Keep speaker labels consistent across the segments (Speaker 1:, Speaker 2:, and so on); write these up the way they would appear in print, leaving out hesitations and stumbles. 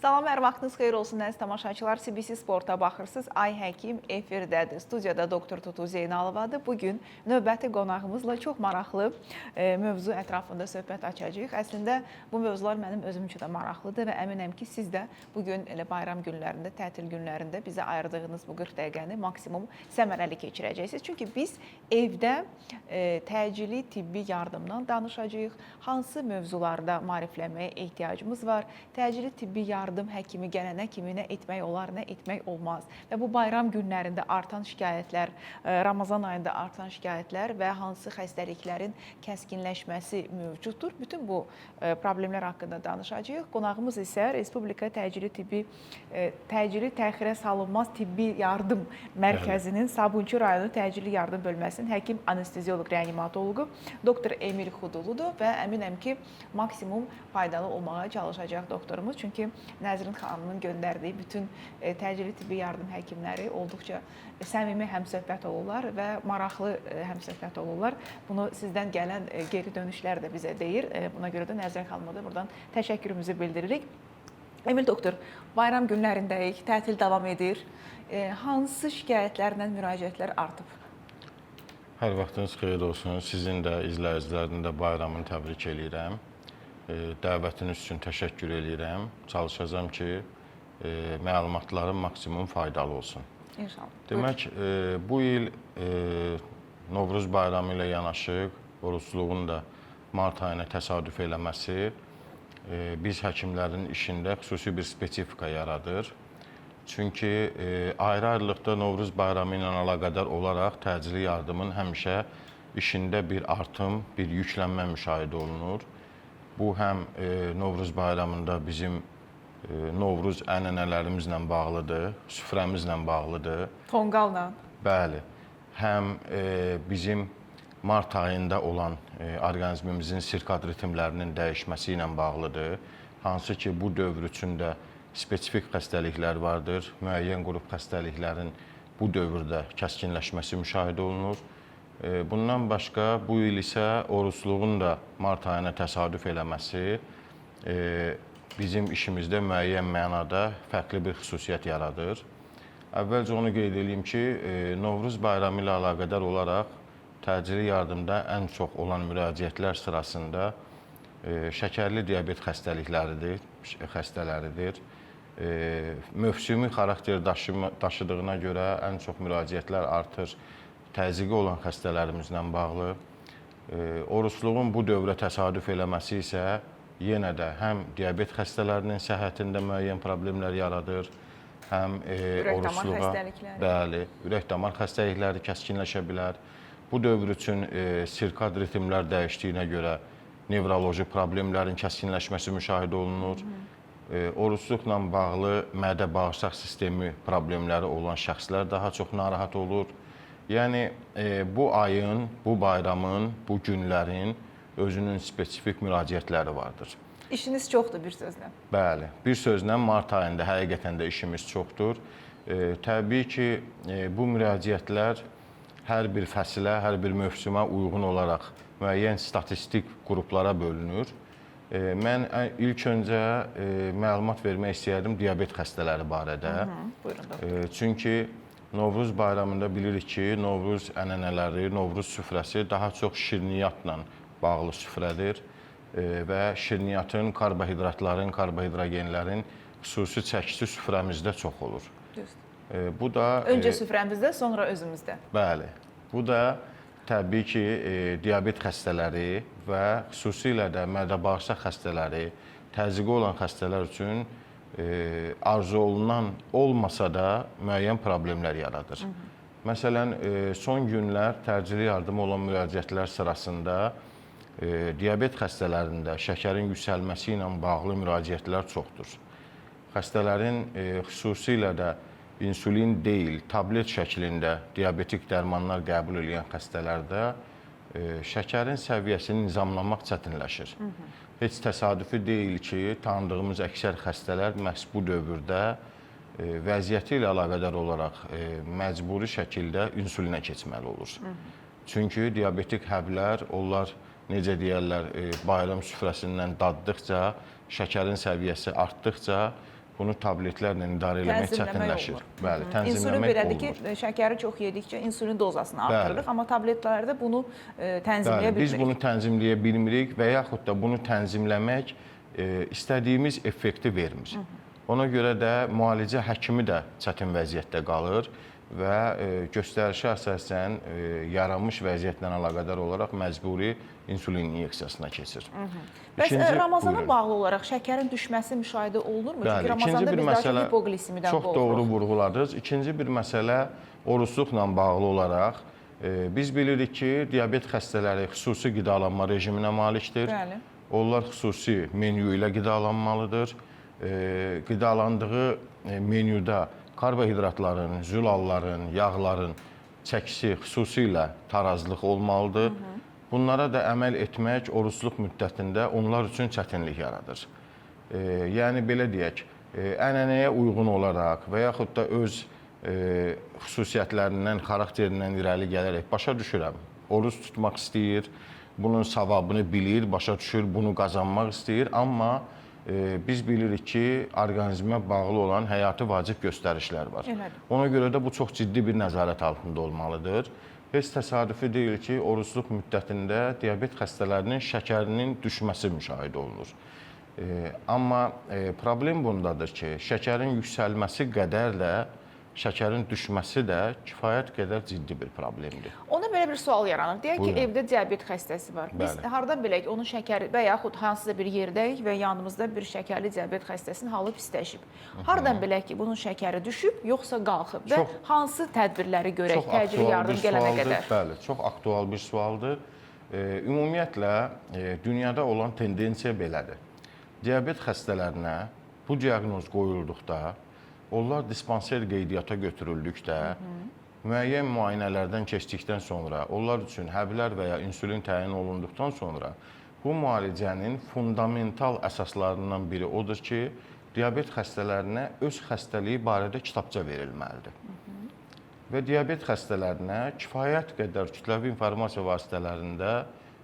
Speaker 1: Salam, hər vaxtınız xeyir olsun, əziz tamaşaçılar. CBC Sporta baxırsınız. Ay Həkim efirdədir. Studiyada doktor Tutu Zeynalovadır. Bugün növbəti qonağımızla çox maraqlı mövzu ətrafında söhbət açacağıq. Əslində, bu mövzular mənim özüm üçün də maraqlıdır və əminəm ki, siz də bugün elə bayram günlərində, tətil günlərində bizə ayırdığınız bu 40 dəqiqəni maksimum səmərəli keçirəcəksiniz. Çünki biz evdə təcili tibbi yardımdan danışacağıq. Hansı mövzularda maariflənməyə ehtiyacımız var? Təcili tibbi yardım həkimi gələnə kimi nə etmək olar, nə etmək olmaz. Və bu bayram günlərində artan şikayətlər, Ramazan ayında artan şikayətlər və hansı xəstəliklərin kəskinləşməsi mövcuddur. Bütün bu problemlər haqqında danışacağıq. Qonağımız isə Respublika Təcili Təxirə Salınmaz Tibbi Yardım Mərkəzinin Sabunçu rayonu təcili yardım bölməsinin həkim anestezioloq, reanimatoloqu doktor Emil Xuduludur və əminəm ki, maksimum faydalı olmağa çalışacaq doktorumuz. Çünki Nəzrin xanımın göndərdiyi bütün təcili tibbi yardım həkimləri olduqca səmimi həmsöhbət olurlar və maraqlı həmsöhbət olurlar. Bunu sizdən gələn geri dönüşlər də bizə deyir. Buna görə də Nəzrin xanıma da buradan təşəkkürümüzü bildiririk. Emil doktor, bayram günlərindəyik, tətil davam edir. Hansı şikayətlərlə müraciətlər artıb?
Speaker 2: Hər vaxtınız xeyir olsun. Sizin də, izləyicilərin də bayramını təbrik edirəm. Dəvətiniz üçün təşəkkür edirəm. Çalışacağam ki, məlumatların maksimum faydalı olsun.
Speaker 1: İnşallah.
Speaker 2: Demək, bu il Novruz bayramı ilə yanaşı orucluğun da mart ayına təsadüf eləməsi biz həkimlərin işində xüsusi bir spesifika yaradır. Çünki ayrı-ayrılıqda Novruz bayramı ilə əlaqədar olaraq təcili yardımın həmişə işində bir artım, bir yüklənmə müşahidə olunur. Bu həm Novruz bayramında bizim Novruz ənənələrimizlə bağlıdır, süfrəmizlə bağlıdır.
Speaker 1: Tonqalla.
Speaker 2: Bəli. Həm bizim mart ayında olan orqanizmimizin sirkad ritmlərinin dəyişməsi ilə bağlıdır. Hansı ki, bu dövr üçündə spesifik xəstəliklər vardır. Müəyyən qrup xəstəliklərin bu dövrdə kəskinləşməsi müşahidə olunur. Bundan başqa, bu il isə orucluğun da mart ayına təsadüf eləməsi bizim işimizdə müəyyən mənada fərqli bir xüsusiyyət yaradır. Əvvəlcə onu qeyd edeyim ki, Novruz bayramı ilə əlaqədar olaraq təcili yardımda ən çox olan müraciətlər sırasında şəkərli diabet xəstələridir. Mövsümi xarakter daşıdığına görə ən çox müraciətlər artır. Təzyiqi olan xəstələrimizlə bağlı. Orucluğun bu dövrə təsadüf eləməsi isə yenə də həm diabet xəstələrinin səhhətində müəyyən problemlər yaradır, həm orucluğa, bəli, ürək-damar xəstəlikləri kəskinləşə bilər. Bu dövr üçün sirkad ritmlər dəyişdiyinə görə nevroloji problemlərin kəskinləşməsi müşahidə olunur. Orucluqla bağlı mədə-bağırsaq sistemi problemləri olan şəxslər daha çox narahat olur. Yəni, bu ayın, bu bayramın, bu günlərin özünün spesifik müraciətləri vardır.
Speaker 1: İşiniz çoxdur bir sözlə.
Speaker 2: Bəli, bir sözlə mart ayında həqiqətən də işimiz çoxdur. Təbii ki, bu müraciətlər hər bir fəsilə, hər bir mövsümə uyğun olaraq müəyyən statistik qruplara bölünür. Mən ilk öncə məlumat vermək istəyərdim diabet xəstələri barədə.
Speaker 1: Buyurun doktor.
Speaker 2: Çünki Novruz bayramında bilirik ki, Novruz ənənələri, Novruz süfrəsi daha çox şirniyyatla bağlı süfrədir və şirniyyatın, karbohidratların, karbohidrogenlərin xüsusi çəkisi süfrəmizdə çox olur. Bu da
Speaker 1: Öncə süfrəmizdə, sonra özümüzdə.
Speaker 2: Bəli. Bu da təbii ki, diabet xəstələri və xüsusilə də mədə-bağırsaq xəstələri, təzyiqi olan xəstələr üçün arzu olunan olmasa da müəyyən problemlər yaradır. Məsələn, son günlər təcili yardıma olan müraciətlər sırasında diabet xəstələrində şəkərin yüksəlməsi ilə bağlı müraciətlər çoxdur. Xəstələrin xüsusilə də insulin deyil, tablet şəklində diabetik dərmanlar qəbul edən xəstələrdə şəkərin səviyyəsini nizamlamaq çətinləşir. Heç təsadüfi deyil ki, tanıdığımız əksər xəstələr məhz bu dövrdə vəziyyəti ilə əlaqədar olaraq məcburi şəkildə insulinə keçməli olur. Çünki diabetik həblər, onlar necə deyərlər, bayram süfrəsindən daddıqca, şəkərin səviyyəsi artdıqca bunu tabletlərlə idarə etmək çətinləşir. Bəli,
Speaker 1: İnsulin
Speaker 2: tənzimləmək
Speaker 1: belədir ki,
Speaker 2: olmur.
Speaker 1: şəkəri çox yedikcə insulin dozasını artırırıq, amma tabletlərdə bunu tənzimləyə
Speaker 2: Bəli, biz
Speaker 1: bilmirik.
Speaker 2: bunu tənzimləyə bilmirik və yaxud da bunu tənzimləmək istədiyimiz effekti vermir. Ona görə də müalicə həkimi də çətin vəziyyətdə qalır və göstərişə əsasən yaranmış vəziyyətlə əlaqədar olaraq məcburi insulin inyeksiyasına keçir.
Speaker 1: Bəs Ramazana bağlı olaraq şəkərin düşməsi müşahidə olunurmu? Çünki Ramazanda biz daha çox hipoglisimidən
Speaker 2: çox doğru vurğuladınız. İkinci bir məsələ orucluqla bağlı olaraq biz bilirik ki, diabet xəstələri xüsusi qidalanma rejiminə malikdir.
Speaker 1: Bəli.
Speaker 2: Onlar xüsusi menyu ilə qidalanmalıdır. Qidalandığı menyuda karbohidratların, zülalların, yağların çəkisi xüsusilə tarazlıq olmalıdır. Bunlara da əməl etmək orucluq müddətində onlar üçün çətinlik yaradır. Yəni belə deyək, ənənəyə uyğun olaraq və yaxud da öz xüsusiyyətlərindən, xarakterindən irəli gələrək başa düşürəm. Oruc tutmaq istəyir, bunun savabını bilir, başa düşür, bunu qazanmaq istəyir, amma biz bilirik ki, orqanizmə bağlı olan həyati vacib göstərişlər var.
Speaker 1: Elədir.
Speaker 2: Ona görə də bu çox ciddi bir nəzarət altında olmalıdır. Heç təsadüfi deyil ki, orucluq müddətində diabet xəstələrinin şəkərinin düşməsi müşahidə olunur. Amma problem bundadır ki, şəkərin yüksəlməsi qədərlə şəkərin düşməsi də kifayət qədər ciddi bir problemdir.
Speaker 1: Ona belə bir sual yaranır. Deyək ki, evdə diabet xəstəsi var. Biz
Speaker 2: Bəli.
Speaker 1: hardan bilək onun şəkəri və yaxud hansısa bir yerdəyik və yanımızda bir şəkərli diabet xəstəsinin halı pisləşib. Hardan bilək ki, bunun şəkəri düşüb, yoxsa qalxıb və hansı tədbirləri görək təcili yardım gələnə qədər?
Speaker 2: Bəli, çox aktual bir sualdır. Ümumiyyətlə, dünyada olan tendensiya belədir. Diabet xəstələrinə bu diaqnoz qoyulduqda, onlar dispanser qeydiyyata götürüldükdə, müəyyən müayinələrdən keçdikdən sonra, onlar üçün həblər və ya insulin təyin olunduqdan sonra bu müalicənin fundamental əsaslarından biri odur ki, diabet xəstələrinə öz xəstəliyi barədə kitabça verilməlidir. Və diabet xəstələrinə kifayət qədər kütləvi informasiya vasitələrində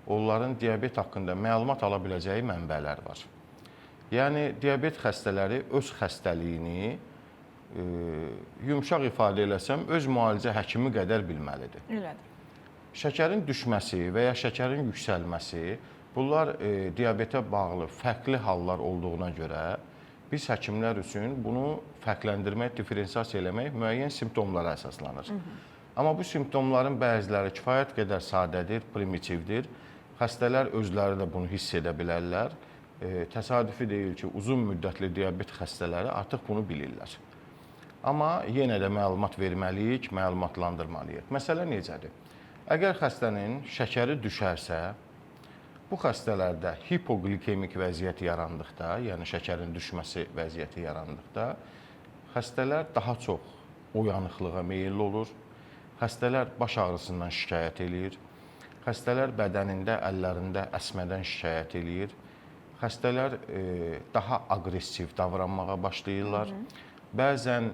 Speaker 2: onların diabet haqqında məlumat ala biləcəyi mənbələr var. Yəni, diabet xəstələri öz xəstəliyini yumşaq ifadə eləsəm, öz müalicə həkimi qədər bilməlidir.
Speaker 1: Elədir.
Speaker 2: Şəkərin düşməsi və ya şəkərin yüksəlməsi, bunlar diabetə bağlı fərqli hallar olduğuna görə biz həkimlər üçün bunu fərqləndirmək, diferensiyasiya eləmək müəyyən simptomlara əsaslanır. Amma bu simptomların bəziləri kifayət qədər sadədir, primitivdir. Xəstələr özləri də bunu hiss edə bilərlər. Təsadüfi deyil ki, uzun müddətli diabet xəstələri artıq bunu bilirlər. Amma yenə də məlumat verməliyik, məlumatlandırmalıyıq. Məsələ necədir? Əgər xəstənin şəkəri düşərsə, bu xəstələrdə hipoglikemik vəziyyət yarandıqda, yəni şəkərin düşməsi vəziyyəti yarandıqda, xəstələr daha çox oyanıqlığa meyilli olur, xəstələr baş ağrısından şikayət eləyir, xəstələr bədənində, əllərində əsmədən şikayət eləyir, xəstələr daha aqressiv davranmağa başlayırlar. Bəzən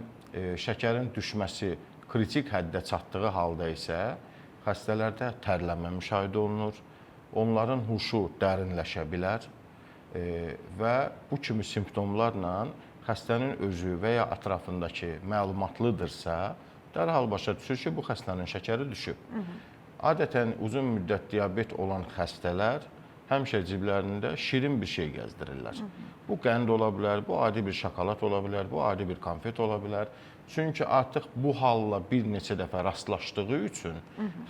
Speaker 2: şəkərin düşməsi kritik həddə çatdığı halda isə xəstələrdə tərləmə müşahidə olunur, onların huşu dərinləşə bilər və bu kimi simptomlarla xəstənin özü və ya ətrafındakı məlumatlıdırsa, dərhal başa düşür ki, bu xəstənin şəkəri düşüb. Adətən uzun müddət diabet olan xəstələr həmişə ciblərində şirin bir şey gəzdirirlər. Bu qənd ola bilər, bu adi bir şokolad ola bilər, bu adi bir konfet ola bilər. Çünki artıq bu halla bir neçə dəfə rastlaşdığı üçün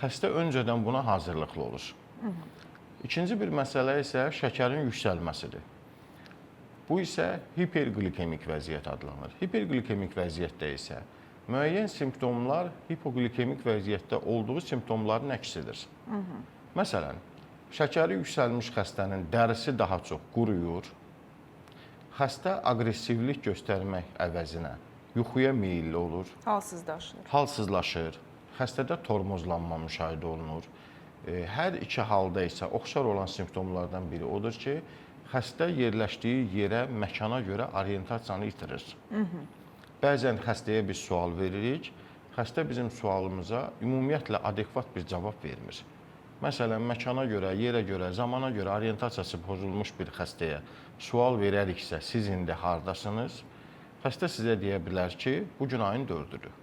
Speaker 2: xəstə öncədən buna hazırlıqlı olur. İkinci bir məsələ isə şəkərin yüksəlməsidir. Bu isə hiperglikemik vəziyyət adlanır. Hiperglikemik vəziyyətdə isə müəyyən simptomlar hipoglikemik vəziyyətdə olduğu simptomların əksidir. Məsələn, şəkəri yüksəlmiş xəstənin dərisi daha çox quruyur, xəstə aqressivlik göstərmək əvəzinə yuxuya meyilli olur, halsızlaşır, xəstədə tormozlanma müşahidə olunur. Hər iki halda isə oxşar olan simptomlardan biri odur ki, xəstə yerləşdiyi yerə, məkana görə orientasiyanı itirir. Bəzən xəstəyə biz sual veririk, xəstə bizim sualımıza ümumiyyətlə adekvat bir cavab vermir. Məsələn, məkana görə, yerə görə, zamana görə orientasiyası pozulmuş bir xəstəyə sual verəriksə, siz indi hardasınız? xəstə sizə deyə bilər ki, bu gün ayın 4-üdür.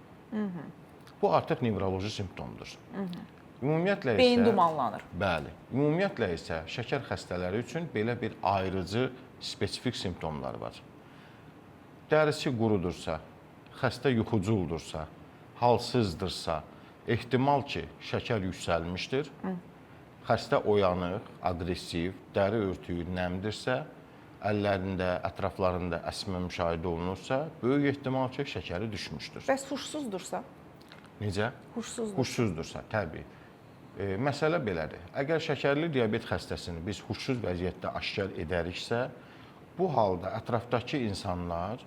Speaker 2: Bu artıq nevroloji simptomdur. Ümumiyyətlə isə
Speaker 1: beyin dumanlanır.
Speaker 2: Bəli. Ümumiyyətlə isə şəkər xəstələri üçün belə bir ayrıcı spesifik simptomlar var. Dərisi qurudursa, xəstə yuxuculdursa, halsızdırsa, ehtimal ki, şəkər yüksəlmişdir. Xəstə oyanıq, aqressiv, dəri örtüyü nəmdirsə, əllərində, ətraflarında əsmə müşahidə olunursa, böyük ehtimal ki, şəkəri düşmüşdür.
Speaker 1: Bəs huşsuzdursa?
Speaker 2: Necə?
Speaker 1: Huşsuzdur.
Speaker 2: Huşsuzdursa, təbii. Məsələ belədir. Əgər şəkərli diabet xəstəsini biz huşsuz vəziyyətdə aşkar edəriksə, bu halda ətrafdakı insanlar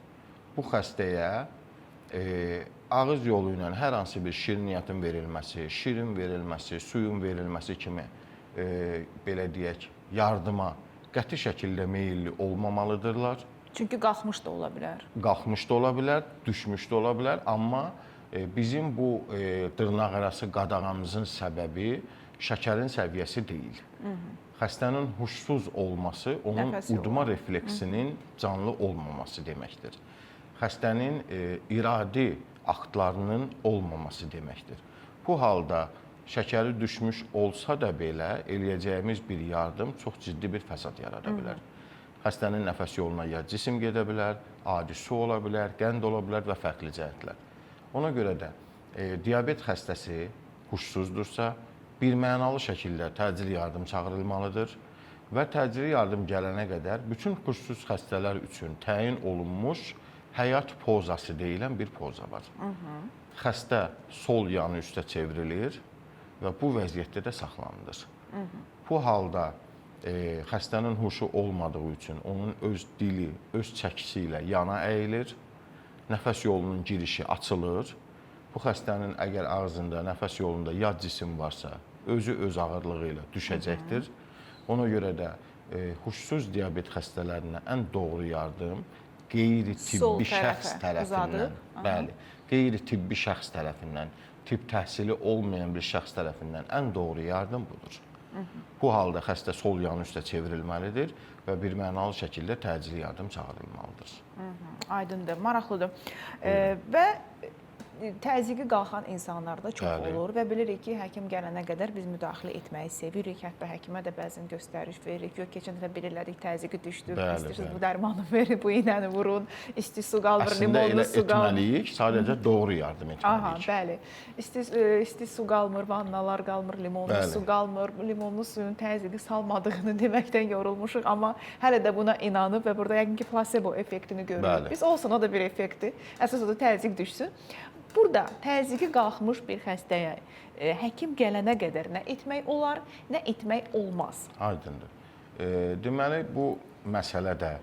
Speaker 2: bu xəstəyə ağız yolu ilə hər hansı bir şirniyyatın verilməsi, şirin verilməsi, suyun verilməsi kimi belə deyək, yardıma qəti şəkildə meyilli olmamalıdırlar.
Speaker 1: Çünki qalxmış da ola bilər.
Speaker 2: Qalxmış da ola bilər, düşmüş də ola bilər, amma bizim bu dırnaqarası qadağamızın səbəbi şəkərin səviyyəsi deyil. Xəstənin huşsuz olması onun udma refleksinin canlı olmaması deməkdir. Xəstənin iradi aktlarının olmaması deməkdir. Bu halda şəkəri düşmüş olsa da belə eləyəcəyimiz bir yardım çox ciddi bir fəsad yarada bilər. Xəstənin nəfəs yoluna ya cisim gedə bilər, adi su ola bilər, qənd ola bilər və fərqli cəhətlər. Ona görə də diabet xəstəsi huşsuzdursa, birmənalı şəkildə təcili yardım çağırılmalıdır və təcili yardım gələnə qədər bütün huşsuz xəstələr üçün təyin olunmuş həyat pozası deyilən bir poza var. Xəstə sol yanı üstə çevrilir və bu vəziyyətdə də saxlanılır. Bu halda xəstənin huşu olmadığı üçün onun öz dili, öz çəkisi ilə yana əyilir, nəfəs yolunun girişi açılır. Bu xəstənin əgər ağzında, nəfəs yolunda yad cisim varsa, özü öz ağırlığı ilə düşəcəkdir. Ona görə də huşsuz diabet xəstələrinə ən doğru yardım qeyri-tibbi şəxs tərəfindən, bəli, qeyri-tibbi şəxs tərəfindən, tibb təhsili olmayan bir şəxs tərəfindən ən doğru yardım budur. Bu halda xəstə sol yanı üstə çevrilməlidir və birmənalı şəkildə təcili yardım çağırılmalıdır.
Speaker 1: Aydındır, maraqlıdır. Və təzyiqi qalxan insanlarda çox olur və bilirik ki, həkim gələnə qədər biz müdaxilə etməyi sevirik. Hətta həkimə də bəzən göstəriş veririk. Yox, keçən dəfə bilirlədik, təzyiqi düşdü, istəyirsiniz bu dərmanı verin, bu iynəni vurun, isti su qalmır, limonlu su qalmır.
Speaker 2: Əslində elə etməliyik, sadəcə doğru yardım etməliyik.
Speaker 1: Bəli, isti su qalmır, vannalar qalmır, limonlu su qalmır. Limonlu suyun təzyiqi salmadığını deməkdən yorulmuşuq, amma hələ də buna inanıb və burada yəqin ki, plasebo effektini görürük. Biz olsun, o da bir effektdir. Əsas o da təzyiq düşsün. Burada təzyiqi qalxmış bir xəstəyə həkim gələnə qədər nə etmək olar, nə etmək olmaz?
Speaker 2: Aydındır. Deməli, bu məsələdə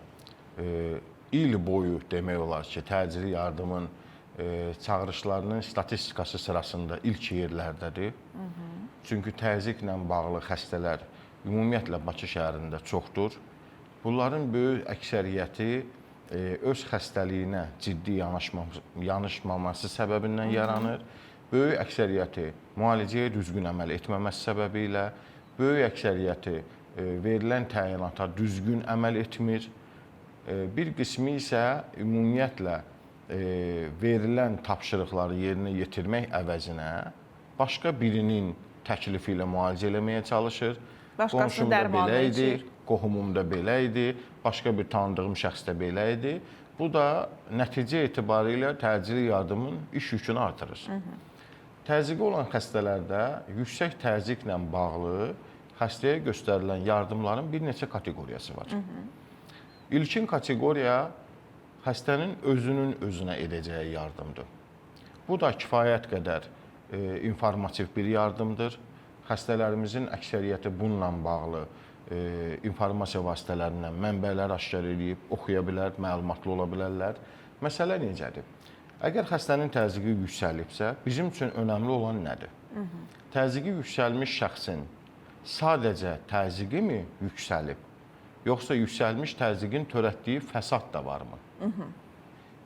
Speaker 2: il boyu demək olar ki, təcili yardımın çağırışlarının statistikası sırasında ilk yerlərdədir. Çünki təzyiqlə bağlı xəstələr ümumiyyətlə Bakı şəhərində çoxdur. Bunların böyük əksəriyyəti öz xəstəliyinə ciddi yanaşmaması səbəbindən yaranır. Böyük əksəriyyəti müalicəyə düzgün əməl etməməsi səbəbilə, böyük əksəriyyəti verilən təyinata düzgün əməl etmir. Bir qismi isə ümumiyyətlə verilən tapşırıqları yerinə yetirmək əvəzinə başqa birinin təklifi ilə müalicə eləməyə çalışır.
Speaker 1: Başqasının dərmanını içir.
Speaker 2: Qohumumda belə idi, başqa bir tanıdığım şəxsdə belə idi. Bu da nəticə etibarilə təcili yardımın iş yükünü artırır. Təzyiqi olan xəstələrdə yüksək təzyiqlə bağlı xəstəyə göstərilən yardımların bir neçə kateqoriyası var. İlkin kateqoriya xəstənin özünün özünə edəcəyi yardımdır. Bu da kifayət qədər informativ bir yardımdır. Xəstələrimizin əksəriyyəti bununla bağlı informasiya vasitələrindən mənbələr aşkar edib, oxuya bilər, məlumatlı ola bilərlər. Məsələ necədir? Əgər xəstənin təzyiqi yüksəlibsə, bizim üçün önəmli olan nədir? Təzyiqi yüksəlmiş şəxsin sadəcə təzyiqi mi yüksəlib, yoxsa yüksəlmiş təzyiqin törətdiyi fəsad da varmı?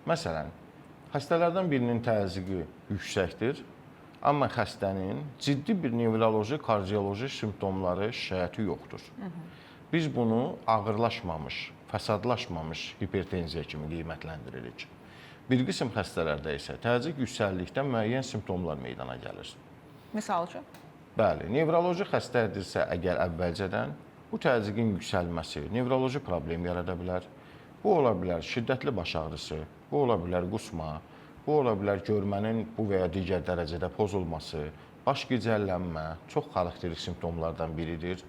Speaker 2: Məsələn, xəstələrdən birinin təzyiqi yüksəkdir, amma xəstənin ciddi bir nevroloji, kardioloji simptomları, şikayəti yoxdur. Biz bunu ağırlaşmamış fəsadlaşmamış hipertenziya kimi qiymətləndiririk. Bir qism xəstələrdə isə təzyiq yüksəldikdə müəyyən simptomlar meydana gəlir.
Speaker 1: Misal üçün?
Speaker 2: Bəli, nevroloji xəstədirsə əgər əvvəlcədən bu təzyiqin yüksəlməsi nevroloji problem yarada bilər. Bu ola bilər şiddətli baş ağrısı, bu ola bilər qusma, bu ola bilər görmənin bu və ya digər dərəcədə pozulması, baş gicəllənmə çox xarakterik simptomlardan biridir.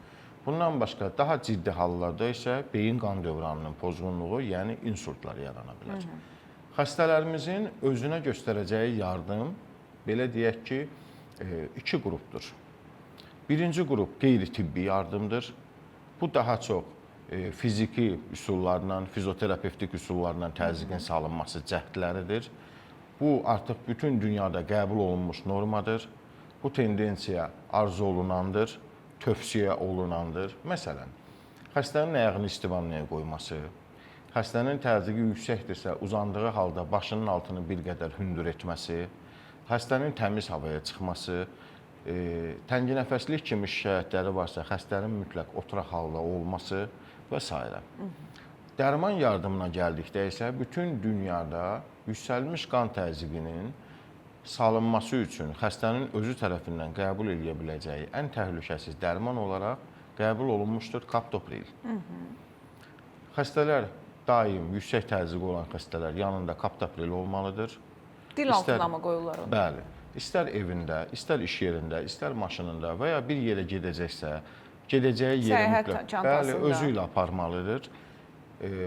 Speaker 2: Bundan başqa daha ciddi hallarda isə beyin qan dövranının pozğunluğu, yəni insultlar yarana bilər. Xəstələrimizin özünə göstərəcəyi yardım, belə deyək ki, iki qrupdur. Birinci qrup qeyri-tibbi yardımdır. Bu daha çox fiziki üsullarla, fizioterapevtik üsullarla təzyiqin salınması cəhdləridir. Bu artıq bütün dünyada qəbul olunmuş normadır. Bu tendensiya arzu olunandır, tövsiyə olunandır. Məsələn, xəstənin ayağını isti vannaya qoyması, xəstənin təzyiqi yüksəkdirsə, uzandığı halda başının altını bir qədər hündür etməsi, xəstənin təmiz havaya çıxması, tənginəfəslik kimi şikayətləri varsa, xəstənin mütləq oturaq halda olması və s. Dərman yardımına gəldikdə isə bütün dünyada yüksəlmiş qan təzyiqinin salınması üçün xəstənin özü tərəfindən qəbul edə biləcəyi ən təhlükəsiz dərman olaraq qəbul olunmuşdur kaptopril. Xəstələr daim yüksək təzyiqi olan xəstələr yanında kaptopril olmalıdır.
Speaker 1: Dil altına mı qoyurlar onu?
Speaker 2: Bəli. İstər evində, istər iş yerində, istər maşınında və ya bir yerə gedəcəksə, gedəcəyi yeri mütləq özü ilə aparmalıdır.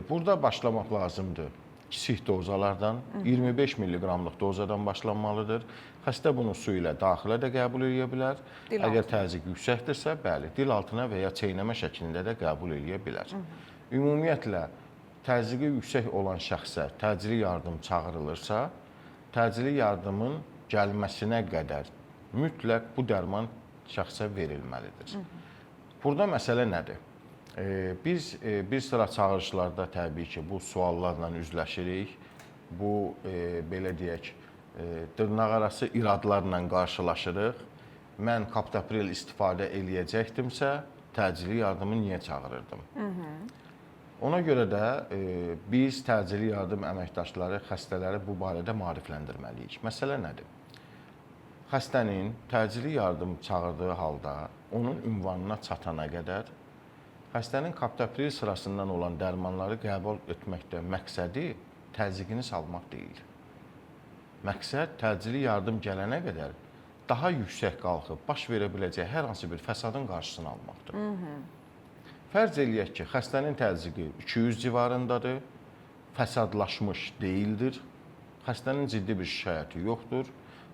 Speaker 2: Burada başlamaq lazımdır. Kiçik dozalardan 25 mg-lıq dozadan başlanmalıdır. Xəstə bunu su ilə daxilə də qəbul edə bilər. Əgər təzyiq yüksəkdirsə, bəli, dil altına və ya çeynəmə şəklində də qəbul edə bilər. Ümumiyyətlə, təzyiqi yüksək olan şəxsə təcili yardım çağırılırsa, təcili yardımın gəlməsinə qədər mütləq bu dərman şəxsə verilməlidir. Burada məsələ nədir? Biz bir sıra çağırışlarda təbii ki, bu suallarla üzləşirik. Bu, belə deyək, dırnaqarası iradlarla qarşılaşırıq. Mən kaptopril istifadə eləyəcəkdimsə, təcili yardımı niyə çağırırdım? Ona görə də biz təcili yardım əməkdaşları xəstələri bu barədə maarifləndirməliyik. Məsələ nədir? Xəstənin təcili yardım çağırdığı halda onun ünvanına çatana qədər xəstənin kaptopril sırasından olan dərmanları qəbul etməkdə məqsədi təzyiqini salmaq deyil. Məqsəd təcili yardım gələnə qədər daha yüksək qalxıb baş verə biləcək hər hansı bir fəsadın qarşısını almaqdır. Fərz eləyək ki, xəstənin təzyiqi 200 civarındadır, fəsadlaşmış deyildir, xəstənin ciddi bir şikayəti yoxdur.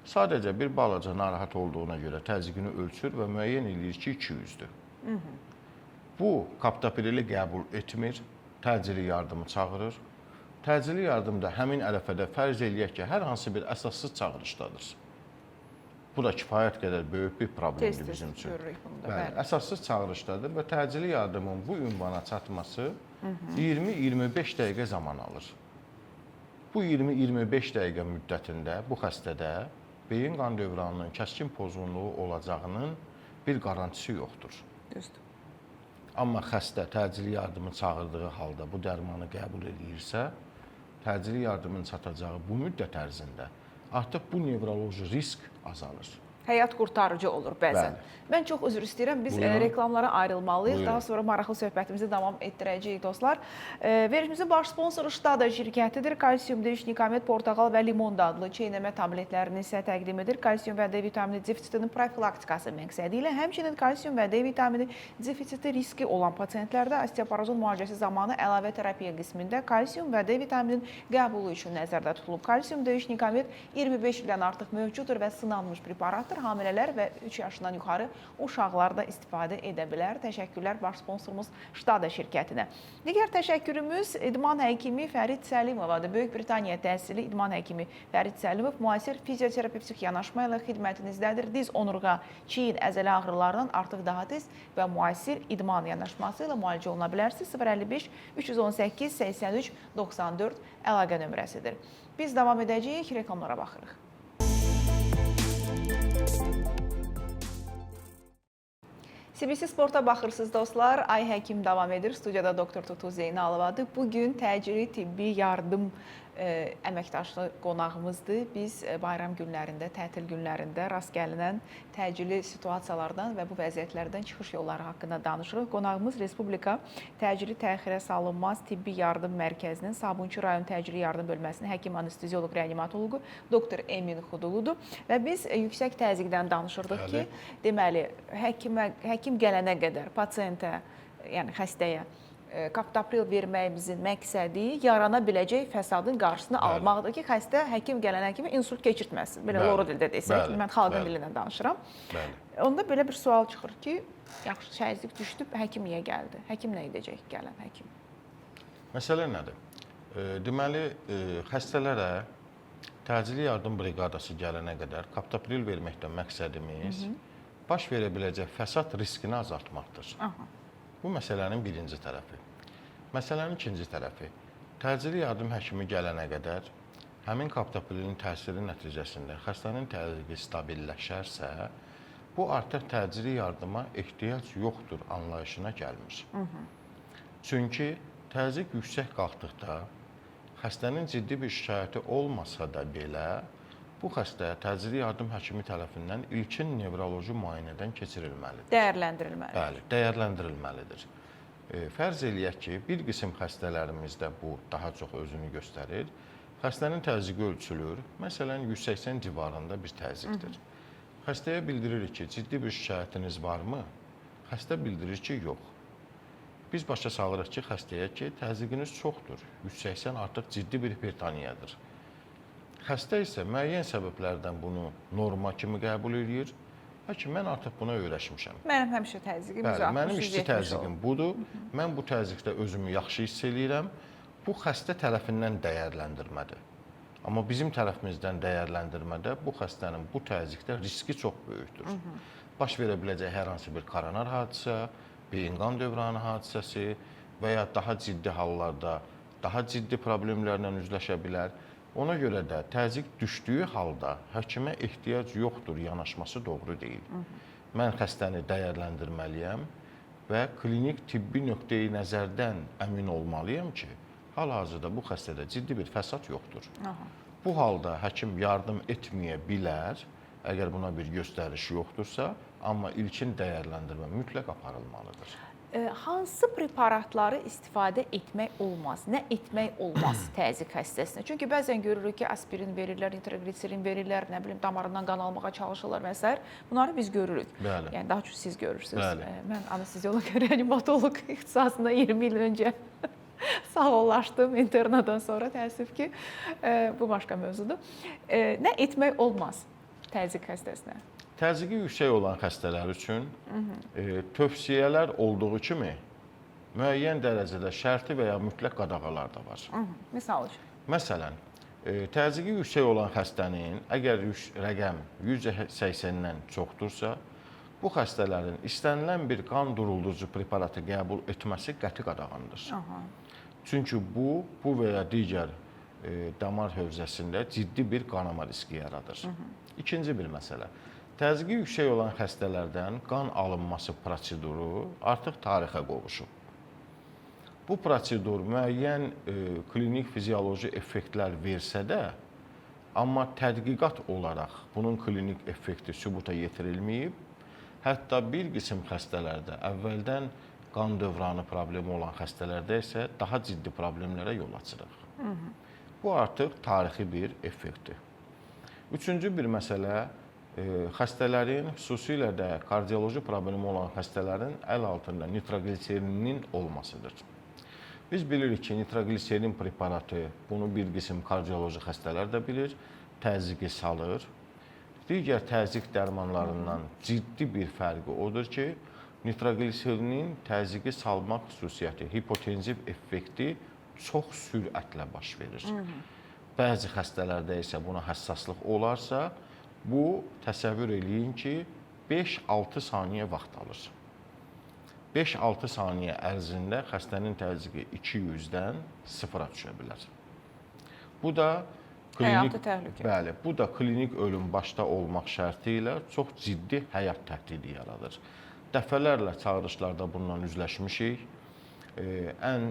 Speaker 2: Sadəcə bir balaca narahat olduğuna görə təzyiqini ölçür və müəyyən eləyir ki, 200-dür. Bu, kaptoprili qəbul etmir, təcili yardımı çağırır. Təcili yardımda həmin ərəfədə fərz eləyək ki, hər hansı bir əsassız çağırışdadır. Bu da kifayət qədər böyük bir problemdir bizim üçün. Əsassız çağırışdadır və təcili yardımın bu ünvana çatması 20-25 dəqiqə zaman alır. Bu 20-25 dəqiqə müddətində bu xəstədə beyin qan dövranının kəskin pozğunluğu olacağının bir qarantisi yoxdur.
Speaker 1: Düzdür.
Speaker 2: Amma xəstə təcili yardımı çağırdığı halda bu dərmanı qəbul edirsə, təcili yardımın çatacağı bu müddət ərzində artıq bu nevroloji risk azalır.
Speaker 1: Həyat qurtarıcı olur bəzən. Mən çox üzr istəyirəm, biz reklamlara ayrılmalıyıq. Daha sonra maraqlı söhbətimizi davam etdirəcəyik dostlar. Verilişimizin baş sponsoru Ştada şirkətidir. Kalsium D3, Nikomet, portağal və limon dadlı çeynəmə tabletlərini isə təqdim edir. Kalsium və D vitamini defisitinin profilaktikası məqsədi ilə həmçinin kalsium və D vitamini defisiti riski olan pasientlərdə osteoporozun müalicəsi zamanı əlavə terapiya qismində kalsium və D vitaminin qəbulu üçün nəzərdə tutulub. Kalsium D3, Nikomet 25 ildən artıq mövcuddur və sınanmış preparatdır. Hamilələr və 3 yaşından yuxarı uşaqlar da istifadə edə bilər. Təşəkkürlər baş sponsorumuz Ştada şirkətinə. Digər təşəkkürümüz idman həkimi Fərid Səlimovadır. Böyük Britaniya təhsili idman həkimi Fərid Səlimov müasir fizioterapevtik yanaşma ilə xidmətinizdədir. Diz, onurğa, çiyin, əzələ ağrılarından artıq daha tez və müasir idman yanaşması ilə müalicə oluna bilərsiniz. 055 318 83 94 əlaqə nömrəsidir. Biz davam edəcəyik, reklamlara baxırıq. CBC Sporta baxırsınız dostlar. Ay Həkim davam edir. Studiyada doktor Tutu Zeynalıvadır. Bugün təcili tibbi yardım əməkdaşlı qonağımızdır. Biz bayram günlərində, tətil günlərində rast gəlinən təcili situasiyalardan və bu vəziyyətlərdən çıxış yolları haqqında danışırıq. Qonağımız Respublika Təcili Təxirə Salınmaz Tibbi Yardım Mərkəzinin Sabunçu rayon təcili yardım bölməsinin həkim anestezioloq reanimatoloqu doktor Emin Xuduludur və biz yüksək təzyiqdən danışırdıq ki, deməli həkim gələnə qədər pasiyentə, yəni xəstəyə kaptopril verməyimizin məqsədi yarana biləcək fəsadın qarşısını almaqdır ki, xəstə həkim gələnə kimi insult keçirtməsin. Belə loro dildə desək, mən xalqın dilindən danışıram. Onda belə bir sual çıxır ki, yaxşı təzyiq düşdü, həkim niyə gəldi? Həkim nə edəcək gələn həkim?
Speaker 2: Məsələ nədir? Deməli, xəstələrə təcili yardım briqadası gələnə qədər kaptopril verməkdən məqsədimiz baş verə biləcək fəsad riskini azaltmaqdır. Bu məsələnin birinci tərəfi. Məsələnin ikinci tərəfi, təcili yardım həkimi gələnə qədər həmin kaptoprilin təsiri nəticəsində xəstənin təzyiqi stabilləşərsə, bu artıq təcili yardıma ehtiyac yoxdur anlayışına gəlmir. Çünki təzyiq yüksək qalxdıqda xəstənin ciddi bir şikayəti olmasa da belə, bu xəstə təcili yardım həkimi tərəfindən ilkin nevroloji müayinədən keçirilməlidir.
Speaker 1: Dəyərləndirilməlidir.
Speaker 2: Bəli, dəyərləndirilməlidir. Fərz eləyək ki, bir qism xəstələrimizdə bu daha çox özünü göstərir. Xəstənin təzyiqi ölçülür. Məsələn, 180 civarında bir təzyiqdir. Xəstəyə bildiririk ki, ciddi bir şikayətiniz varmı? Xəstə bildirir ki, yox. Biz başa salırıq ki, xəstəyə ki, təzyiqiniz çoxdur. 180 artıq ciddi bir hipertoniyadır. Xəstə isə müəyyən səbəblərdən bunu norma kimi qəbul edir. Ki, mən artıq buna öyrəşmişəm.
Speaker 1: Mənim həmişə təzyiqim 160-170
Speaker 2: mənim işçi təzyiqim budur. Mən bu təzyiqdə özümü yaxşı hiss eləyirəm. Bu xəstə tərəfindən dəyərləndirmədir. Amma bizim tərəfimizdən dəyərləndirmədə bu xəstənin bu təzyiqdə riski çox böyükdür. Baş verə biləcək hər hansı bir koronar hadisə, beyin-qan dövranı hadisəsi və ya daha ciddi hallarda daha ciddi problemlərlə üzləşə bilər. Ona görə də təzyiq düşdüyü halda həkimə ehtiyac yoxdur yanaşması doğru deyil. Mən xəstəni dəyərləndirməliyəm və klinik tibbi nöqteyi nəzərdən əmin olmalıyam ki, hal-hazırda bu xəstədə ciddi bir fəsad yoxdur. Bu halda həkim yardım etməyə bilər, əgər buna bir göstəriş yoxdursa, amma ilkin dəyərləndirmə mütləq aparılmalıdır.
Speaker 1: Hansı preparatları istifadə etmək olmaz? Nə etmək olmaz təzyiq xəstəsinə? Çünki bəzən görürük ki, aspirin verirlər, nitrogliserin verirlər, nə bilim damarından qan almağa çalışırlar və s. Bunları biz görürük.
Speaker 2: Bəli.
Speaker 1: Yəni daha çox siz görürsünüz.
Speaker 2: Bəli.
Speaker 1: Mən anestezioloq, reanimatoloq ixtisasında 20 il öncə sağollaşdım internadan sonra, təəssüf ki, bu başqa mövzudur. Nə etmək olmaz təzyiq xəstəsinə?
Speaker 2: Təzyiqi yüksək olan xəstələr üçün tövsiyələr olduğu kimi müəyyən dərəcədə şərti və ya mütləq qadağalar da var.
Speaker 1: Misal üçün.
Speaker 2: Məsələn, təzyiqi yüksək olan xəstənin əgər rəqəm 180-dən çoxdursa, bu xəstələrin istənilən bir qan duruldurucu preparatı qəbul etməsi qəti qadağandır. Çünki bu və ya digər damar hövzəsində ciddi bir qanama riski yaradır. İkinci bir məsələ. Təzyiqi yüksək olan xəstələrdən qan alınması proseduru artıq tarixə qovuşub. Bu prosedur müəyyən klinik fizioloji effektlər versə də, amma tədqiqat olaraq bunun klinik effekti sübuta yetirilməyib. Hətta bir qism xəstələrdə əvvəldən qan dövranı problemi olan xəstələrdə isə daha ciddi problemlərə yol açırıq. Bu artıq tarixi bir effektdir. Üçüncü bir məsələ, xəstələrin, xüsusilə də kardioloji problemi olan xəstələrin əl altında nitrogliserinin olmasıdır. Biz bilirik ki, nitrogliserin preparatı, bunu bir qism kardioloji xəstələr də bilir, təzyiqi salır. Digər təzyiq dərmanlarından ciddi bir fərqi odur ki, nitrogliserinin təzyiqi salmaq xüsusiyyəti, hipotenziv effekti çox sürətlə baş verir. Bəzi xəstələrdə isə buna həssaslıq olarsa, bu təsəvvür eləyin ki, 5-6 saniyə vaxt alır. 5-6 saniyə ərzində xəstənin təzyiqi 200-dən 0-a düşə bilər. Bu da
Speaker 1: həyati təhlükə.
Speaker 2: Bəli, bu da klinik ölüm başda olmaq şərti ilə çox ciddi həyat təhdidi yaradır. dəfələrlə çağırışlarda bundan üzləşmişik. Ən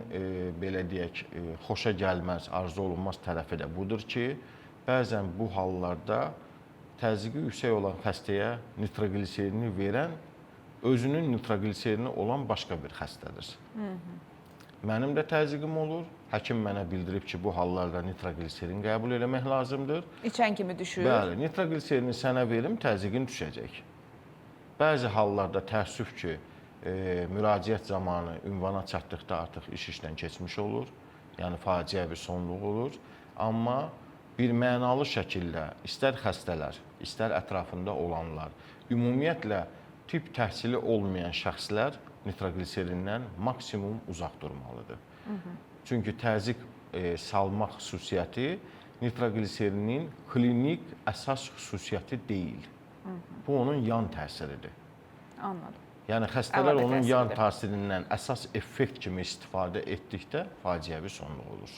Speaker 2: belə deyək, xoşa gəlməz, arzu olunmaz tərəfi də budur ki, bəzən bu hallarda təzyiqi yüksək olan xəstəyə nitrogliserini verən özünün nitrogliserini olan başqa bir xəstədir. Mənim də təzyiqim olur. Həkim mənə bildirib ki, bu hallarda nitrogliserin qəbul eləmək lazımdır.
Speaker 1: İçən kimi düşür.
Speaker 2: Bəli, nitrogliserini sənə verim, təzyiqin düşəcək. Bəzi hallarda təəssüf ki, müraciət zamanı ünvana çatdıqda artıq iş işdən keçmiş olur. Yəni faciə bir sonluq olur. Amma bir mənalı şəkildə istər xəstələr, istər ətrafında olanlar, ümumiyyətlə tibb təhsili olmayan şəxslər nitroqliserindən maksimum uzaq durmalıdır. Çünki təzyiq salmaq xüsusiyyəti nitroqliserinin klinik əsas xüsusiyyəti deyil. Bu onun yan təsiridir.
Speaker 1: Anladım.
Speaker 2: Yəni xəstələr
Speaker 1: Əlavə
Speaker 2: onun
Speaker 1: təsiridir.
Speaker 2: yan təsirindən əsas effekt kimi istifadə etdikdə faciəvi sonluq olur.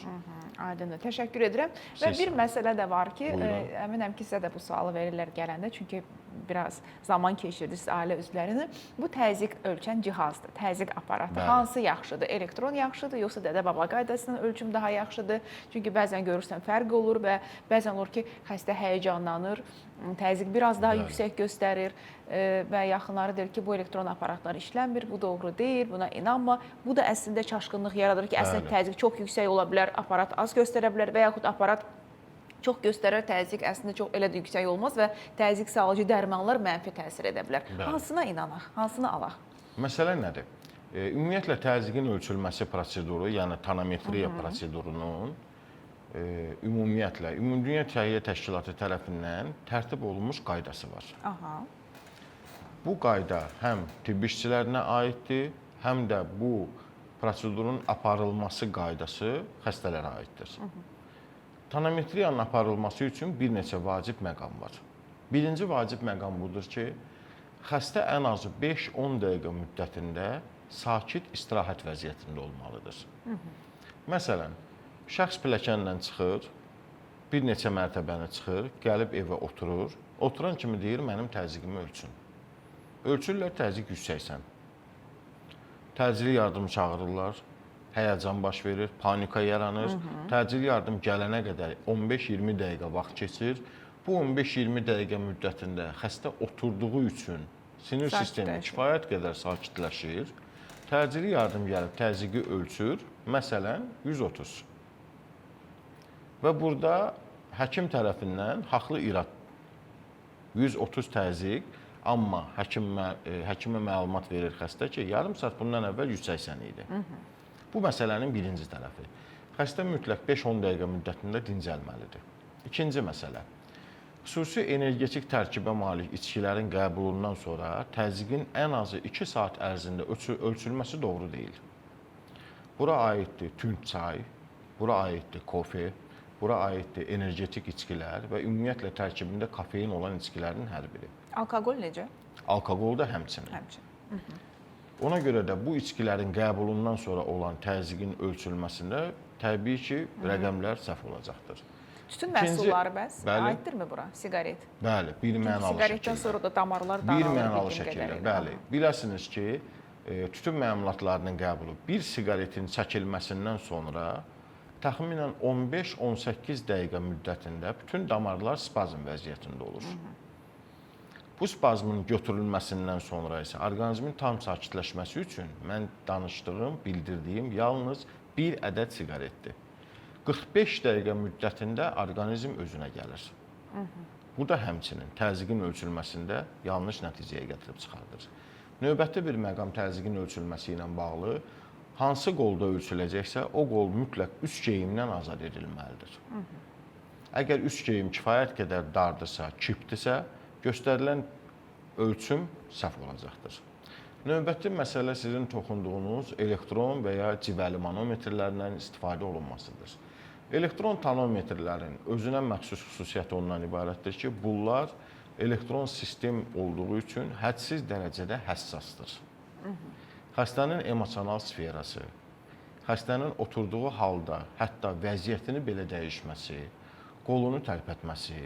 Speaker 1: Aydındır. Təşəkkür edirəm. Və
Speaker 2: Siz
Speaker 1: bir məsələ də var ki,
Speaker 2: Buyurun.
Speaker 1: əminəm ki, sizə də bu sualı verirlər gələndə, çünki biraz zaman keçirdiniz ailə üzvlərini. Bu təzyiq ölçən cihazdır, təzyiq aparatı.
Speaker 2: Bəli.
Speaker 1: Hansı yaxşıdır? Elektron yaxşıdır, yoxsa dədə-baba qaydasından ölçüm daha yaxşıdır? Çünki bəzən görürsən fərq olur və bəzən olur ki, xəstə həyəcanlanır, təzyiq biraz daha
Speaker 2: Bəli.
Speaker 1: yüksək göstərir və yaxınları deyir ki, bu elektron aparatlar işləmir, bu doğru deyil, buna inanma. Bu da əslində çaşqınlıq yaradır ki, əslində
Speaker 2: Bəli.
Speaker 1: təzyiq çox yüksək ola bilər, aparat az göstərə bilər və yaxud aparat çox göstərər, təzyiq əslində çox elə də yüksək olmaz və təzyiq salıcı dərmanlar mənfi təsir edə bilər.
Speaker 2: Bəli.
Speaker 1: Hansına inanaq, hansını alaq?
Speaker 2: Məsələ nədir? Ümumiyyətlə təzyiqin ölçülməsi proseduru, yəni tonometriya prosedurunun ümumiyyətlə Ümumdünya Səhiyyə Təşkilatı tərəfindən tərtib olunmuş qaydası var.
Speaker 1: Aha.
Speaker 2: Bu qayda həm tibb işçilərinə aiddir, həm də bu prosedurun aparılması qaydası xəstələrə aiddir. Tonometriyanın aparılması üçün bir neçə vacib məqam var. Birinci vacib məqam budur ki, xəstə ən azı 5-10 dəqiqə müddətində sakit istirahət vəziyyətində olmalıdır. Məsələn, şəxs pilləkənlə çıxır, bir neçə mərtəbəni çıxır, gəlib evə oturur. Oturan kimi deyir, mənim təzyiqimi ölçün. Ölçürlər, təzyiq yüksəksən. Təcili yardım çağırırlar, həyəcan baş verir, panika yaranır. Təcili yardım gələnə qədər 15-20 dəqiqə vaxt keçir. Bu 15-20 dəqiqə müddətində xəstə oturduğu üçün sinir sistemi
Speaker 1: Sakitləşir.
Speaker 2: kifayət qədər sakitləşir. Təcili yardım gəlib təzyiqi ölçür, məsələn 130. Və burada həkim tərəfindən haqlı irad 130 təzyiq, amma həkimə məlumat verir xəstə ki, yarım saat bundan əvvəl 180 idi. Bu məsələnin birinci tərəfi. Xəstə mütləq 5-10 dəqiqə müddətində dincəlməlidir. İkinci məsələ. Xüsusi energetik tərkibə malik içkilərin qəbulundan sonra təzyiqin ən azı 2 saat ərzində ölçülməsi doğru deyil. Bura aiddir tünd çay, bura aiddir kofe, bura aiddir energetik içkilər və ümumiyyətlə tərkibində kofein olan içkilərin hər biri.
Speaker 1: Alkoqol necə?
Speaker 2: Alkoqol da həmçinin.
Speaker 1: Həmçinin.
Speaker 2: Ona görə də bu içkilərin qəbulundan sonra olan təzyiqin ölçülməsində təbii ki, rəqəmlər səhv olacaqdır.
Speaker 1: Tütün
Speaker 2: İkinci-
Speaker 1: məhsulları bəs
Speaker 2: Bəli.
Speaker 1: aiddirmi bura? Siqaret.
Speaker 2: Bəli, bir mənalı
Speaker 1: Siqaretdən
Speaker 2: şəkildə.
Speaker 1: sonra da damarlar daralır.
Speaker 2: Bir mənalı
Speaker 1: bildiyim
Speaker 2: şəkildə,
Speaker 1: qədərilə.
Speaker 2: bəli. Biləsiniz ki, tütün məmulatlarının qəbulu bir siqaretin çəkilməsindən sonra təxminən 15-18 dəqiqə müddətində bütün damarlar spazm vəziyyətində olur. Bu spazmın götürülməsindən sonra isə orqanizmin tam sakitləşməsi üçün mən danışdığım, bildirdiyim yalnız bir ədəd siqaretdir. 45 dəqiqə müddətində orqanizm özünə gəlir. Bu da həmçinin təzyiqin ölçülməsində yanlış nəticəyə gətirib çıxardır. Növbəti bir məqam təzyiqin ölçülməsi ilə bağlı hansı qolda ölçüləcəksə, o qol mütləq üst geyimdən azad edilməlidir. Əgər üst geyim kifayət qədər dardırsa, kipdirsə, göstərilən ölçüm səhv olacaqdır. Növbəti məsələ sizin toxunduğunuz elektron və ya civəli manometrlərdən istifadə olunmasıdır. Elektron tonometrlərin özünə məxsus xüsusiyyəti ondan ibarətdir ki, bunlar elektron sistem olduğu üçün hədsiz dərəcədə həssasdır. Xəstənin emosional sferası, xəstənin oturduğu halda hətta vəziyyətini belə dəyişməsi, qolunu tərpətməsi,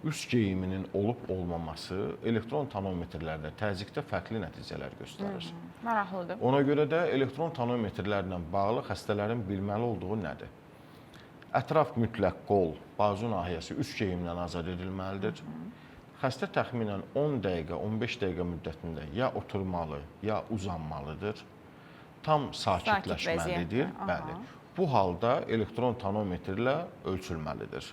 Speaker 2: üst geyiminin olub-olmaması elektron tonometrlərdə təzyiqdə fərqli nəticələr göstərir.
Speaker 1: Maraqlıdır.
Speaker 2: Ona görə də elektron tonometrlərlə bağlı xəstələrin bilməli olduğu nədir? Ətraf mütləq qol, bazu nahiyəsi üst geyimdən azad edilməlidir. Xəstə təxminən 10 dəqiqə, 15 dəqiqə müddətində ya oturmalı, ya uzanmalıdır. Tam sakitləşməlidir. Bəli. Bu halda elektron tonometrlə ölçülməlidir.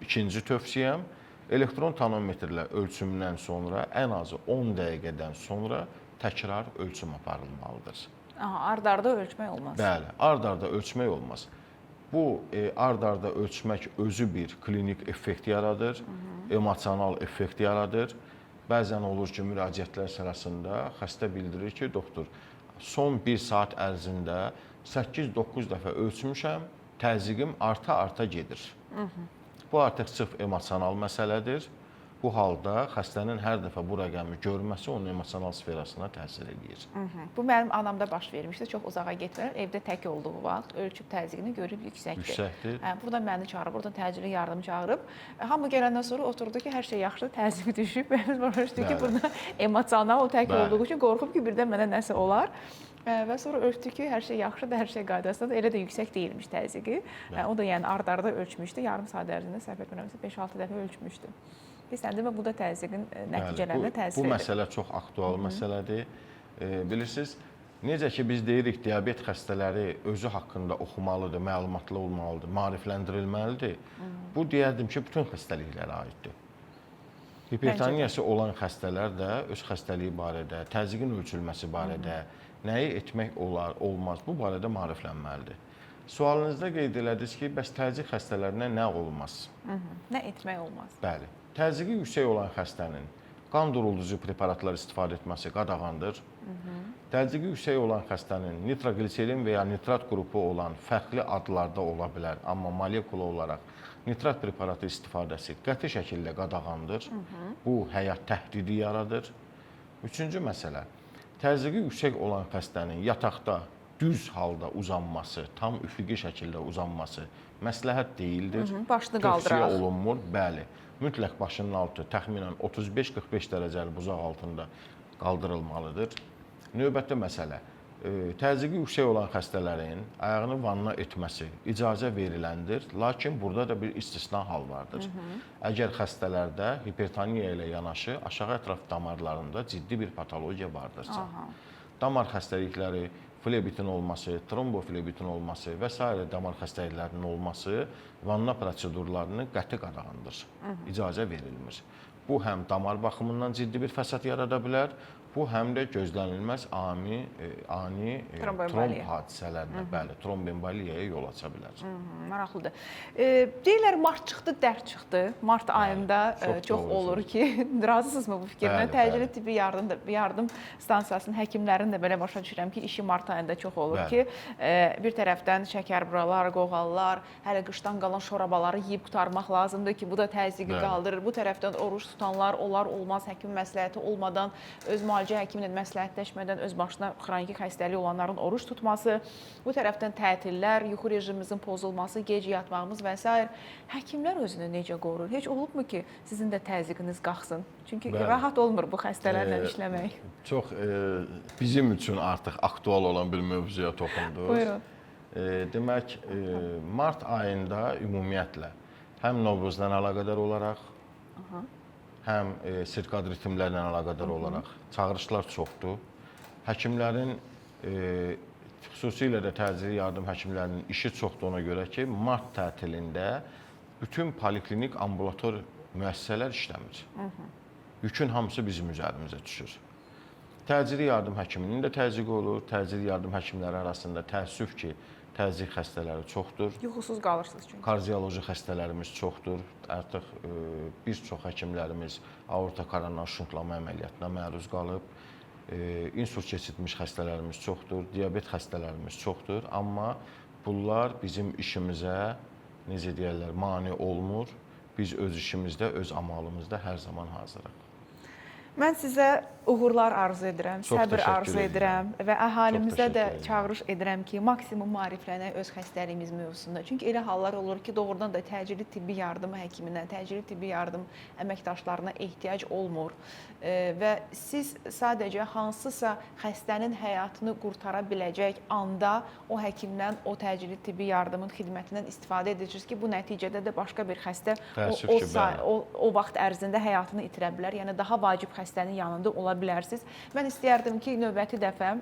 Speaker 2: İkinci tövsiyəm, elektron tonometrlə ölçümdən sonra ən azı 10 dəqiqədən sonra təkrar ölçüm aparılmalıdır.
Speaker 1: Ard-arda ölçmək olmaz.
Speaker 2: Bəli, ard-arda ölçmək olmaz. Bu ard-arda ölçmək özü bir klinik effekt yaradır, emosional effekt yaradır. Bəzən olur ki, müraciətlər sırasında xəstə bildirir ki, doktor, son 1 saat ərzində 8-9 dəfə ölçmüşəm, təzyiqim arta-arta gedir. Bu artıq sırf emosional məsələdir. Bu halda xəstənin hər dəfə bu rəqəmi görməsi onun emosional sferasına təsir edir.
Speaker 1: Bu mənim anamda baş vermişdi. Çox uzağa getmirəm. Evdə tək olduğu vaxt ölçüb təzyiqini görüb yüksəkdir.
Speaker 2: Yüksəkdir.
Speaker 1: Burada məni çağırıb, buradan təcili yardım çağırıb. Hamı gələndən sonra oturdu ki, hər şey yaxşıdır, təzyiq düşüb. Biz başa düşdük ki, burada emosional o tək olduğu üçün qorxub ki, birdən mənə nəsə olar. Və sonra ölçdü ki, hər şey yaxşıdır, hər şey qaydasındadır. Elə də yüksək deyilmiş təzyiqi. O da yəni ard-arda ölçmüşdü. Yarım saat ərzində səhv etmirəmsə 5-6 dəfə ölçmüşdü. Sən demə, bu da təzyiqin nəticələrinə təsir edir.
Speaker 2: Bu məsələ çox aktual məsələdir. Bilirsiniz, necə ki biz deyirik, diabet xəstələri özü haqqında oxumalıdır, məlumatlı olmalıdır, maarifləndirilməlidir. Bu deyərdim ki, bütün xəstəliklərə aiddir. Hipertoniyası olan xəstələr də öz xəstəliyi barədə, təzyiqin ölçülməsi barədə, nəyi etmək olar, olmaz, bu barədə maariflənməlidir. Sualınızda qeyd elədiniz ki, bəs təzyiq xəstələrinə nə olmaz?
Speaker 1: Nə etmək olmaz?
Speaker 2: Bəli. Təzyiqi yüksək olan xəstənin qan duruldurucu preparatlar istifadə etməsi qadağandır. Təzyiqi yüksək olan xəstənin nitrogliserin və ya nitrat qrupu olan fərqli adlarda ola bilər, amma molekula olaraq nitrat preparatı istifadəsi qəti şəkildə qadağandır. Bu həyat təhdidi yaradır. Üçüncü məsələ, təzyiqi yüksək olan xəstənin yataqda düz halda uzanması, tam üfüqi şəkildə uzanması məsləhət deyildir.
Speaker 1: Başını qaldıraq.
Speaker 2: Tövsiyə olunmur, bəli. Mütləq başının altı təxminən 35-45 dərəcəli buzaq altında qaldırılmalıdır. Növbəti məsələ, təzyiqi yüksək olan xəstələrin ayağını vanna etməsi icazə veriləndir, lakin burada da bir istisna hal vardır. Əgər xəstələrdə hipertoniya ilə yanaşı aşağı ətraf damarlarında ciddi bir patologiya vardırsa, damar xəstəlikləri, flebitin olması, tromboflebitin olması və s. damar xəstəliklərinin olması vanna prosedurlarını qəti qadağandır. İcazə verilmir. Bu həm damar baxımından ciddi bir fəsad yarada bilər, bu həm də gözlənilməz ani tromb hadisələrinə, bəli, trombemboliyaya yol aça bilər.
Speaker 1: Maraqlıdır. Deyirlər, mart çıxdı, dərd çıxdı. Mart ayında çox olur ki, razısınızmı bu fikirlə? Təcili tibbi yardım stansiyasının həkimlərinin də belə başa düşürəm ki, işi mart ayında çox olur ki, bir tərəfdən şəkərburalar, qoğallar, hələ qışdan qalan şorabaları yeyib qurtarmaq lazımdır ki, bu da təzyiqi qaldırır. Bu tərəfdən oruç tutanlar, olar olmaz həkim məsləhəti olmadan, öz müalicə həkimlə məsləhətləşmədən öz başına xroniki xəstəliyi olanların oruç tutması, bu tərəfdən tətillər, yuxu rejimimizin pozulması, gec yatmağımız və s. Həkimlər özünü necə qorur? Heç olubmu ki, sizin də təzyiqiniz qalxsın? Çünki rahat olmur bu xəstələrlə işləmək.
Speaker 2: Çox bizim üçün artıq aktual olan bir mövzuya toxundunuz.
Speaker 1: Buyurun.
Speaker 2: Demək, mart ayında ümumiyyətlə həm Novruzdan əlaqədar olaraq, həm sirkad ritmlərlə əlaqədar olaraq çağırışlar çoxdur. Həkimlərin, xüsusilə də təcili yardım həkimlərinin işi çoxdur ona görə ki, mart tətilində bütün poliklinik ambulator müəssisələr işləmir. Yükün hamısı bizim üzərimizə düşür. Təcili yardım həkiminin də təzyiqi olur. Təcili yardım həkimləri arasında təəssüf ki, təzyiq xəstələri çoxdur.
Speaker 1: Yuxusuz qalırsınız çünki.
Speaker 2: Kardioloji xəstələrimiz çoxdur. Artıq bir çox həkimlərimiz aorta koronar şuntlama əməliyyatına məruz qalıb. İnsult keçirmiş xəstələrimiz çoxdur, diabet xəstələrimiz çoxdur. Amma bunlar bizim işimizə, necə deyərlər, mane olmur. Biz öz işimizdə, öz amalımızda hər zaman hazırıq.
Speaker 1: Mən sizə uğurlar arzu edirəm,
Speaker 2: Çox
Speaker 1: səbir
Speaker 2: təşəkkür
Speaker 1: arzu
Speaker 2: edirəm.
Speaker 1: edirəm və əhalimizə
Speaker 2: Çox
Speaker 1: də
Speaker 2: təşəkkür edirəm.
Speaker 1: çağırış edirəm ki, maksimum maariflənək öz xəstəliyimiz mövzusunda. Çünki elə hallar olur ki, doğrudan da təcili tibbi yardım həkiminə, təcili tibbi yardım əməkdaşlarına ehtiyac olmur və siz sadəcə hansısa xəstənin həyatını qurtara biləcək anda o həkimdən, o təcili tibbi yardımın xidmətindən istifadə edirsiniz ki, bu nəticədə də başqa bir xəstə
Speaker 2: Təəssüf ki, bəli.
Speaker 1: o vaxt ərzində həyatını itirə bilər. Yəni daha vacib xəstənin yanında ola bilərsiniz. Mən istəyərdim ki, növbəti dəfə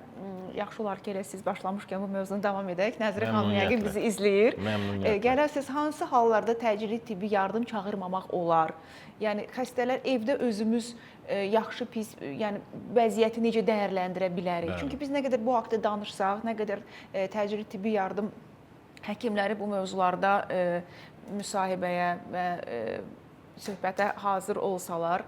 Speaker 1: yaxşı olar ki, elə siz başlamışkən bu mövzunu davam edək. Nəzirə xanım yəqin bizi izləyir.
Speaker 2: Məmnuniyyətlə.
Speaker 1: Gələrsiniz hansı hallarda təcili tibbi yardım çağırmamaq olar? Yəni xəstələr evdə özümüz yaxşı pis, yəni vəziyyəti necə dəyərləndirə bilərik?
Speaker 2: Bəli.
Speaker 1: Çünki biz nə qədər bu haqqda danışsaq, nə qədər təcili tibbi yardım həkimləri bu mövzularda müsahibəyə və söhbətə hazır olsalar,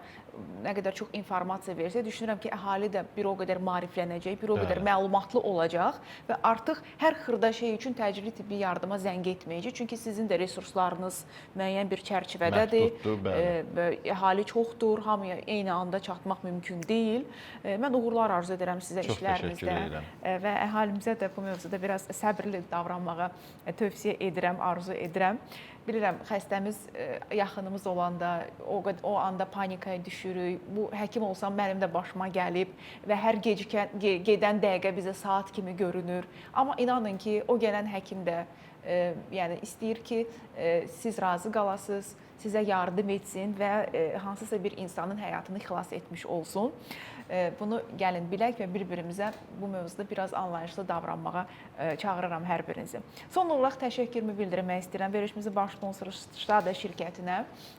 Speaker 1: nə qədər çox informasiya versə, düşünürəm ki, əhali də bir o qədər maariflənəcək, bir o qədər məlumatlı olacaq və artıq hər xırda şey üçün təcili tibbi yardıma zəng etməyəcək. Çünki sizin də resurslarınız müəyyən bir çərçivədədir.
Speaker 2: Məhduddur, bəli.
Speaker 1: Əhali çoxdur, hamıya eyni anda çatmaq mümkün deyil. Mən uğurlar arzu edirəm sizə
Speaker 2: Çox
Speaker 1: işlərinizdə
Speaker 2: təşəkkür edirəm.
Speaker 1: və əhalimizə də bu mövzuda biraz səbirli davranmağa tövsiyə edirəm, arzu edirəm. Bilirəm, xəstəmiz yaxınımız olanda, o anda panikaya düşürük. Bu həkim olsam mənim də başıma gəlib və hər gedən dəqiqə bizə saat kimi görünür. Amma inanın ki, o gələn həkim də yəni istəyir ki, siz razı qalasınız, sizə yardım etsin və hansısa bir insanın həyatını xilas etmiş olsun. Bunu gəlin bilək və bir-birimizə bu mövzuda biraz anlayışlı davranmağa çağırıram hər birinizi. Son olaraq təşəkkürümü bildirmək istəyirəm verilişimizin baş sponsoru Ştada şirkətinə.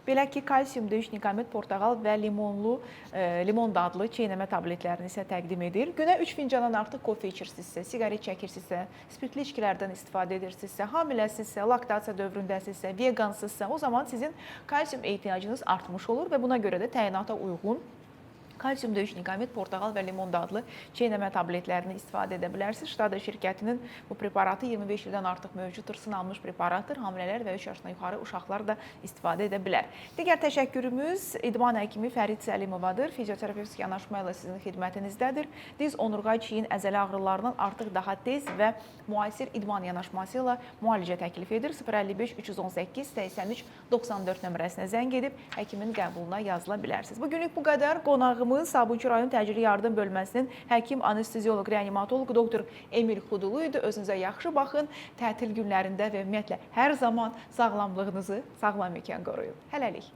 Speaker 1: Belə ki, kalsium döyüş, niqamət, portağal və limon dadlı çeynəmə tabletlərini isə təqdim edir. Günə 3 fincandan artıq kofe içirsinizsə, siqaret çəkirsinizsə, spirtli içkilərdən istifadə edirsinizsə, hamiləsizsə, laktasiya dövründəsizsə, vegansızsa, o zaman sizin kalsium ehtiyacınız artmış olur və buna görə də təyinata uyğun kalsium döyüş, niqamət, portağal və limon dadlı çeynəmə tabletlərini istifadə edə bilərsiniz. Ştada şirkətinin bu preparatı 25 ildən artıq mövcuddur, sınanmış preparatdır. Hamilələr və 3 yaşdan yuxarı uşaqlar da istifadə edə bilər. Digər təşəkkürümüz idman həkimi Fərid Səlimovadır. Fizioterapevtik yanaşma ilə sizin xidmətinizdədir. Diz, onurğa, çiyin, əzələ ağrılarından artıq daha tez və müasir idman yanaşması ilə müalicə təklif edir. 055 318 83 94 nömrəsinə zəng edib həkimin qəbuluna yazıla bilərsiniz. Bugünlük bu qədər. Qonağımız Sabunçu rayon təcili yardım bölməsinin həkim, anestezioloq, reanimatoloq doktor Emil Xudulu idi. Özünüzə yaxşı baxın. Tətil günlərində və ümumiyyətlə hər zaman sağlamlığınızı sağlam ikən qoruyun. Hələlik.